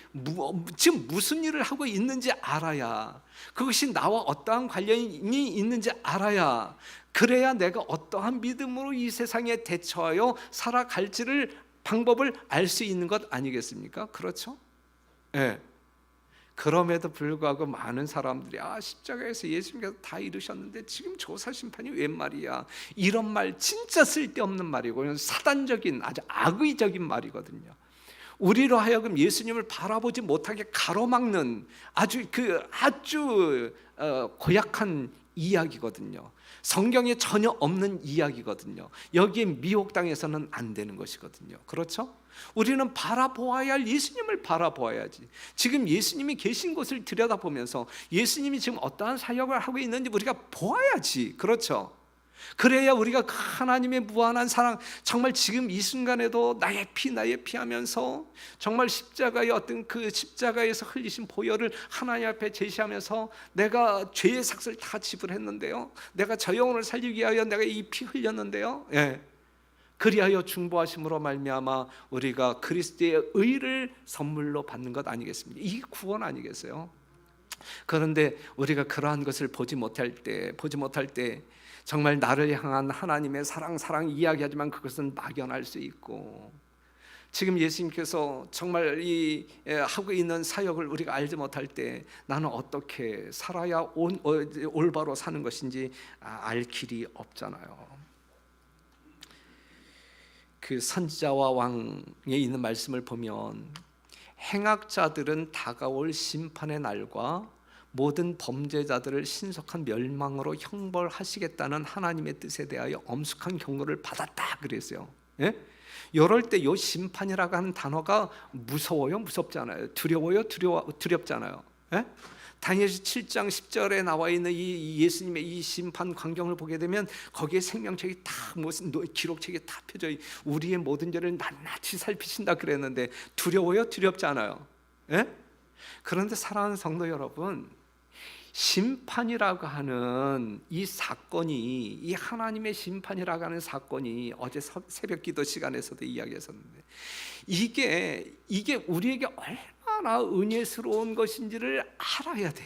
지금 무슨 일을 하고 있는지 알아야, 그것이 나와 어떠한 관련이 있는지 알아야, 그래야 내가 어떠한 믿음으로 이 세상에 대처하여 살아갈지를 방법을 알 수 있는 것 아니겠습니까? 그렇죠? 예. 그럼에도 불구하고 많은 사람들이 십자가에서 예수님께서 다 이루셨는데 지금 조사 심판이 웬 말이야, 이런 말 진짜 쓸데없는 말이고 사단적인 아주 악의적인 말이거든요. 우리로 하여금 예수님을 바라보지 못하게 가로막는 아주 고약한 이야기거든요. 성경에 전혀 없는 이야기거든요. 여기에 미혹당해서는 안 되는 것이거든요. 그렇죠? 우리는 바라보아야 할 예수님을 바라보아야지. 지금 예수님이 계신 곳을 들여다보면서 예수님이 지금 어떠한 사역을 하고 있는지 우리가 보아야지. 그렇죠? 그래야 우리가 하나님의 무한한 사랑, 정말 지금 이 순간에도 나의 피 하면서 정말 십자가의 어떤 그 십자가에서 흘리신 보혈을 하나님 앞에 제시하면서 내가 죄의 삭을 다 지불했는데요, 내가 저 영혼을 살리기 위하여 내가 이 피 흘렸는데요, 예. 그리하여 중보하심으로 말미암아 우리가 그리스도의 의를 선물로 받는 것 아니겠습니까? 이게 구원 아니겠어요? 그런데 우리가 그러한 것을 보지 못할 때 정말 나를 향한 하나님의 사랑 이야기하지만 그것은 막연할 수 있고, 지금 예수님께서 정말 이 하고 있는 사역을 우리가 알지 못할 때 나는 어떻게 살아야 올바로 사는 것인지 알 길이 없잖아요. 그 선지자와 왕에 있는 말씀을 보면 행악자들은 다가올 심판의 날과 모든 범죄자들을 신속한 멸망으로 형벌하시겠다는 하나님의 뜻에 대하여 엄숙한 경고를 받았다 그랬어요. 예? 이럴 때 이 심판이라고 하는 단어가 무서워요? 무섭잖아요. 두려워요? 두렵잖아요. 예? 다니엘서 7장 10절에 나와 있는 이 예수님의 이 심판 광경을 보게 되면 거기에 생명책이 다 무슨 기록책이 다 펴져, 우리의 모든 죄를 낱낱이 살피신다 그랬는데 두려워요? 두렵지 않아요? 예? 그런데 사랑하는 성도 여러분, 심판이라고 하는 이 사건이, 이 하나님의 심판이라고 하는 사건이 어제 새벽 기도 시간에서도 이야기했었는데, 이게 우리에게 얼마나 은혜스러운 것인지를 알아야 돼.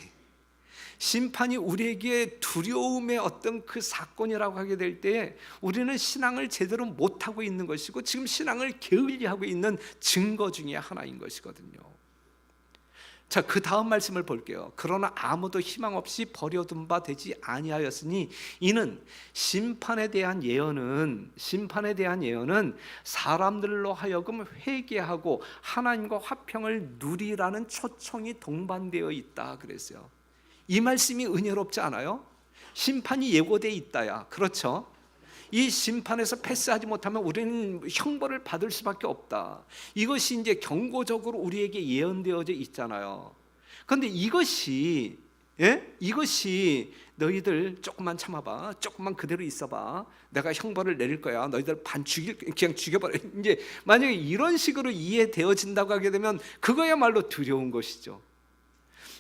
심판이 우리에게 두려움의 어떤 그 사건이라고 하게 될 때 우리는 신앙을 제대로 못하고 있는 것이고 지금 신앙을 게을리하고 있는 증거 중에 하나인 것이거든요. 자, 그 다음 말씀을 볼게요. 그러나 아무도 희망 없이 버려둔 바 되지 아니하였으니 이는 심판에 대한 예언은 사람들로 하여금 회개하고 하나님과 화평을 누리라는 초청이 동반되어 있다 그랬어요. 이 말씀이 은혜롭지 않아요? 심판이 예고되어 있다야. 그렇죠? 이 심판에서 패스하지 못하면 우리는 형벌을 받을 수밖에 없다. 이것이 이제 경고적으로 우리에게 예언되어져 있잖아요. 그런데 이것이 너희들 조금만 참아봐, 조금만 그대로 있어봐, 내가 형벌을 내릴 거야, 너희들 그냥 죽여버려, 이제 만약에 이런 식으로 이해되어진다고 하게 되면 그거야말로 두려운 것이죠.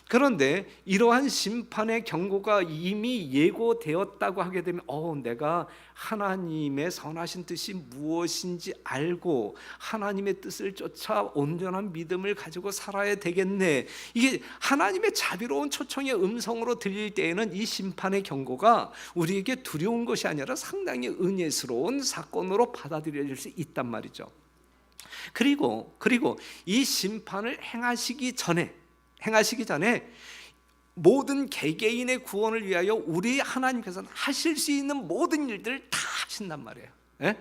그런데 이러한 심판의 경고가 이미 예고되었다고 하게 되면 내가 하나님의 선하신 뜻이 무엇인지 알고 하나님의 뜻을 쫓아 온전한 믿음을 가지고 살아야 되겠네. 이게 하나님의 자비로운 초청의 음성으로 들릴 때에는 이 심판의 경고가 우리에게 두려운 것이 아니라 상당히 은혜스러운 사건으로 받아들여질 수 있단 말이죠. 그리고 이 심판을 행하시기 전에 모든 개개인의 구원을 위하여 우리 하나님께서는 하실 수 있는 모든 일들을 다 하신단 말이에요. 예?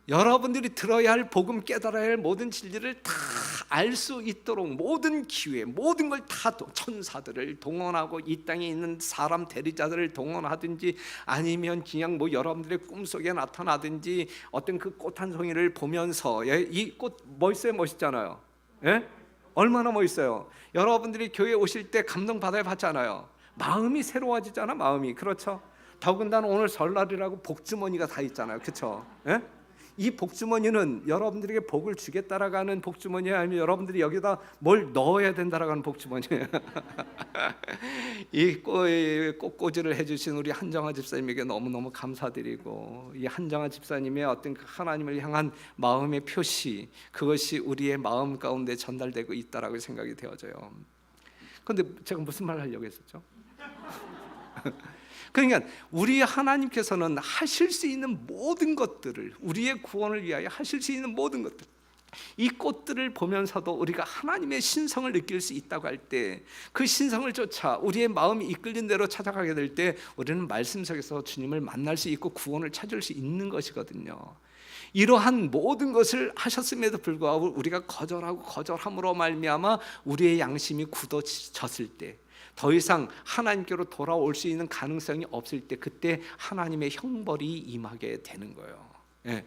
여러분들이 들어야 할 복음, 깨달아야 할 모든 진리를 다 알 수 있도록 모든 기회, 모든 걸 다 천사들을 동원하고 이 땅에 있는 사람 대리자들을 동원하든지 아니면 그냥 뭐 여러분들의 꿈속에 나타나든지 어떤 그 꽃 한 송이를 보면서 이 꽃 멋있어요, 멋있잖아요. 예? 얼마나 멋있어요. 여러분들이 교회 오실 때 감동 받잖아요. 마음이 새로워지잖아, 마음이. 그렇죠? 더군다나 오늘 설날이라고 복주머니가 다 있잖아요. 그렇죠? 예? 이 복주머니는 여러분들에게 복을 주겠다라고 하는 복주머니예요, 아니면 여러분들이 여기다 뭘 넣어야 된다라고 하는 복주머니예요? 이 꽃꽂이를 해주신 우리 한정아 집사님에게 너무너무 감사드리고, 이 한정아 집사님의 어떤 그 하나님을 향한 마음의 표시, 그것이 우리의 마음 가운데 전달되고 있다라고 생각이 되어져요. 그런데 제가 무슨 말을 하려고 했었죠? 그러니까 우리 하나님께서는 하실 수 있는 모든 것들을, 우리의 구원을 위하여 하실 수 있는 모든 것들, 이 꽃들을 보면서도 우리가 하나님의 신성을 느낄 수 있다고 할 때, 그 신성을 쫓아 우리의 마음이 이끌린 대로 찾아가게 될 때 우리는 말씀 속에서 주님을 만날 수 있고 구원을 찾을 수 있는 것이거든요. 이러한 모든 것을 하셨음에도 불구하고 우리가 거절함으로 말미암아 우리의 양심이 굳어졌을 때, 더 이상 하나님께로 돌아올 수 있는 가능성이 없을 때, 그때 하나님의 형벌이 임하게 되는 거예요. 예.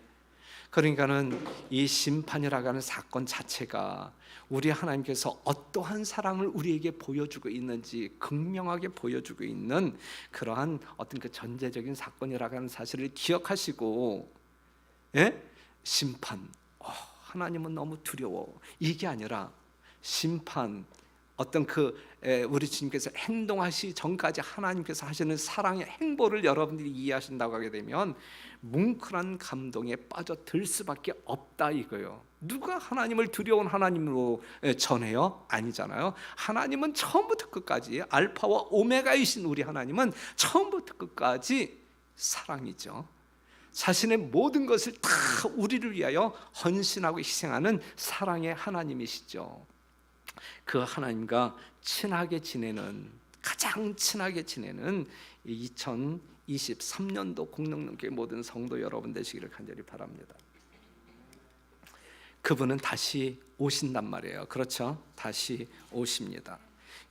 그러니까는 이 심판이라고 하는 사건 자체가 우리 하나님께서 어떠한 사랑을 우리에게 보여주고 있는지 극명하게 보여주고 있는 그러한 어떤 그 전제적인 사건이라고 하는 사실을 기억하시고, 예? 심판, 하나님은 너무 두려워, 이게 아니라 심판, 어떤 우리 주님께서 행동하시 전까지 하나님께서 하시는 사랑의 행보를 여러분들이 이해하신다고 하게 되면 뭉클한 감동에 빠져들 수밖에 없다 이거예요. 누가 하나님을 두려운 하나님으로 전해요? 아니잖아요. 하나님은 처음부터 끝까지 알파와 오메가이신 우리 하나님은 처음부터 끝까지 사랑이죠. 자신의 모든 것을 다 우리를 위하여 헌신하고 희생하는 사랑의 하나님이시죠. 그 하나님과 친하게 지내는, 가장 친하게 지내는 2023년도 공동령교회 모든 성도 여러분 되시기를 간절히 바랍니다. 그분은 다시 오신단 말이에요. 그렇죠? 다시 오십니다.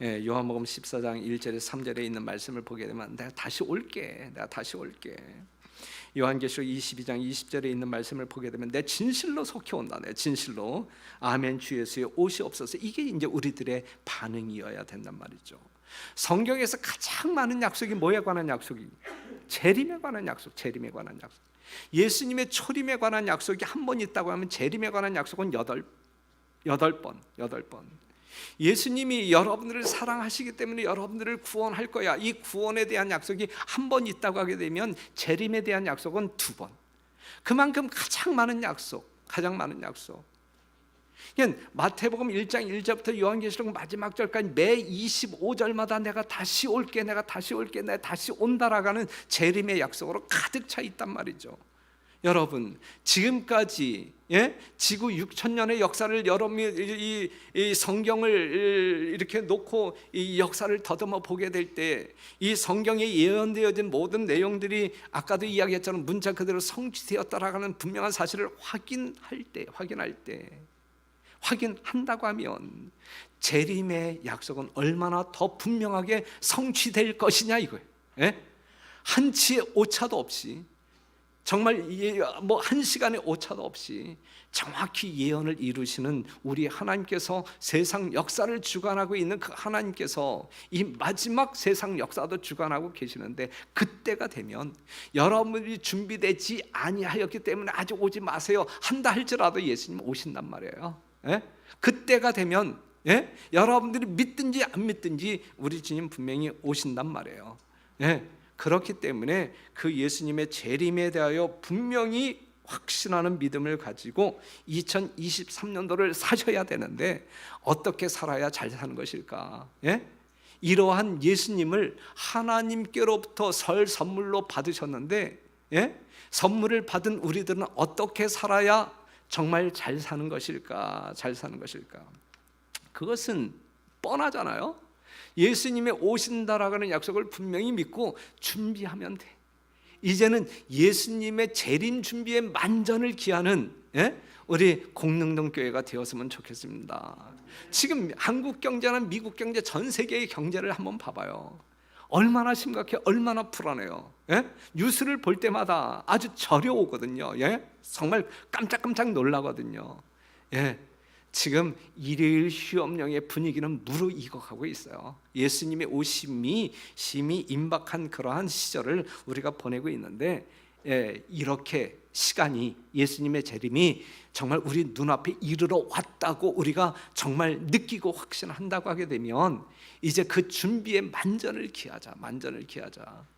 요한복음 14장 1절에 3절에 있는 말씀을 보게 되면 내가 다시 올게, 내가 다시 올게. 요한계시록 22장 20절에 있는 말씀을 보게 되면 내 진실로 속히 온다, 내 진실로, 아멘 주 예수의 옷이 없어서, 이게 이제 우리들의 반응이어야 된단 말이죠. 성경에서 가장 많은 약속이 뭐에 관한 약속이? 재림에 관한 약속, 재림에 관한 약속. 예수님의 초림에 관한 약속이 한 번 있다고 하면 재림에 관한 약속은 8번. 예수님이 여러분들을 사랑하시기 때문에 여러분들을 구원할 거야, 이 구원에 대한 약속이 한 번 있다고 하게 되면 재림에 대한 약속은 2번. 그만큼 가장 많은 약속, 가장 많은 약속. 마태복음 1장 1절부터 요한계시록 마지막 절까지 매 25절마다 내가 다시 올게, 내가 다시 올게, 내가 다시 온다라고 하는 재림의 약속으로 가득 차 있단 말이죠. 여러분, 지금까지 지구 6,000년의 역사를 여러분이 이 성경을 이렇게 놓고 이 역사를 더듬어 보게 될 때, 이 성경에 예언되어진 모든 내용들이 아까도 이야기했처럼 문자 그대로 성취되었다라는 분명한 사실을 확인한다고 하면 재림의 약속은 얼마나 더 분명하게 성취될 것이냐 이거예요. 한치의 오차도 없이, 정말 뭐 한 시간의 오차도 없이 정확히 예언을 이루시는 우리 하나님께서, 세상 역사를 주관하고 있는 그 하나님께서 이 마지막 세상 역사도 주관하고 계시는데, 그때가 되면 여러분이 준비되지 아니하였기 때문에 아직 오지 마세요 한다 할지라도 예수님 오신단 말이에요. 그때가 되면 여러분들이 믿든지 안 믿든지 우리 주님 분명히 오신단 말이에요. 그렇기 때문에 그 예수님의 재림에 대하여 분명히 확신하는 믿음을 가지고 2023년도를 사셔야 되는데, 어떻게 살아야 잘 사는 것일까? 이러한 예수님을 하나님께로부터 설 선물로 받으셨는데, 선물을 받은 우리들은 어떻게 살아야 정말 잘 사는 것일까? 잘 사는 것일까? 그것은 뻔하잖아요. 예수님의 오신다라고 하는 약속을 분명히 믿고 준비하면 돼. 이제는 예수님의 재림 준비에 만전을 기하는 우리 공릉동 교회가 되었으면 좋겠습니다. 지금 한국 경제나 미국 경제, 전 세계의 경제를 한번 봐봐요. 얼마나 심각해, 얼마나 불안해요. 예? 뉴스를 볼 때마다 아주 저려오거든요. 예? 정말 깜짝깜짝 놀라거든요. 예. 지금 일요일 휴업령의 분위기는 무르익어가고 있어요. 예수님의 오심이 심히 임박한 그러한 시절을 우리가 보내고 있는데, 이렇게 시간이, 예수님의 재림이 정말 우리 눈앞에 이르러 왔다고 우리가 정말 느끼고 확신한다고 하게 되면, 이제 그 준비에 만전을 기하자.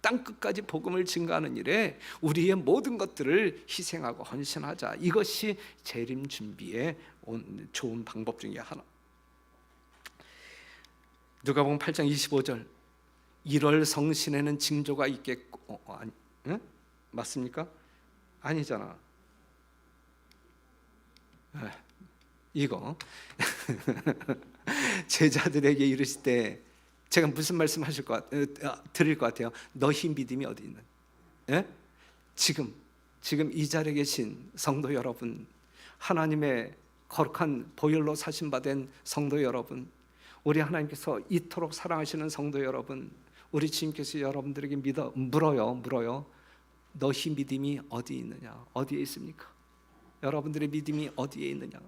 땅 끝까지 복음을 증거하는 일에 우리의 모든 것들을 희생하고 헌신하자. 이것이 재림 준비의 좋은 방법 중에 하나. 누가복음 8장 25절, 1월 성신에는 징조가 있겠고, 응? 맞습니까? 아니잖아. 이거 제자들에게 이르실 때 제가 무슨 말씀하실 것 드릴 것 같아요? 너희 믿음이 어디 있는? 예? 지금 이 자리에 계신 성도 여러분, 하나님의 거룩한 보혈로 사신 바 된 성도 여러분, 우리 하나님께서 이토록 사랑하시는 성도 여러분, 우리 주님께서 여러분들에게 물어요. 너희 믿음이 어디에 있느냐? 어디에 있습니까? 여러분들의 믿음이 어디에 있느냐?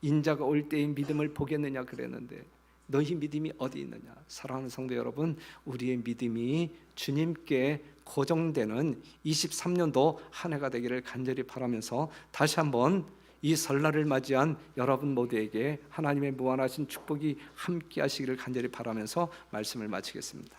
인자가 올 때의 믿음을 보겠느냐 그랬는데, 너희 믿음이 어디 있느냐? 사랑하는 성도 여러분, 우리의 믿음이 주님께 고정되는 23년도 한 해가 되기를 간절히 바라면서, 다시 한번 이 설날을 맞이한 여러분 모두에게 하나님의 무한하신 축복이 함께 하시기를 간절히 바라면서 말씀을 마치겠습니다.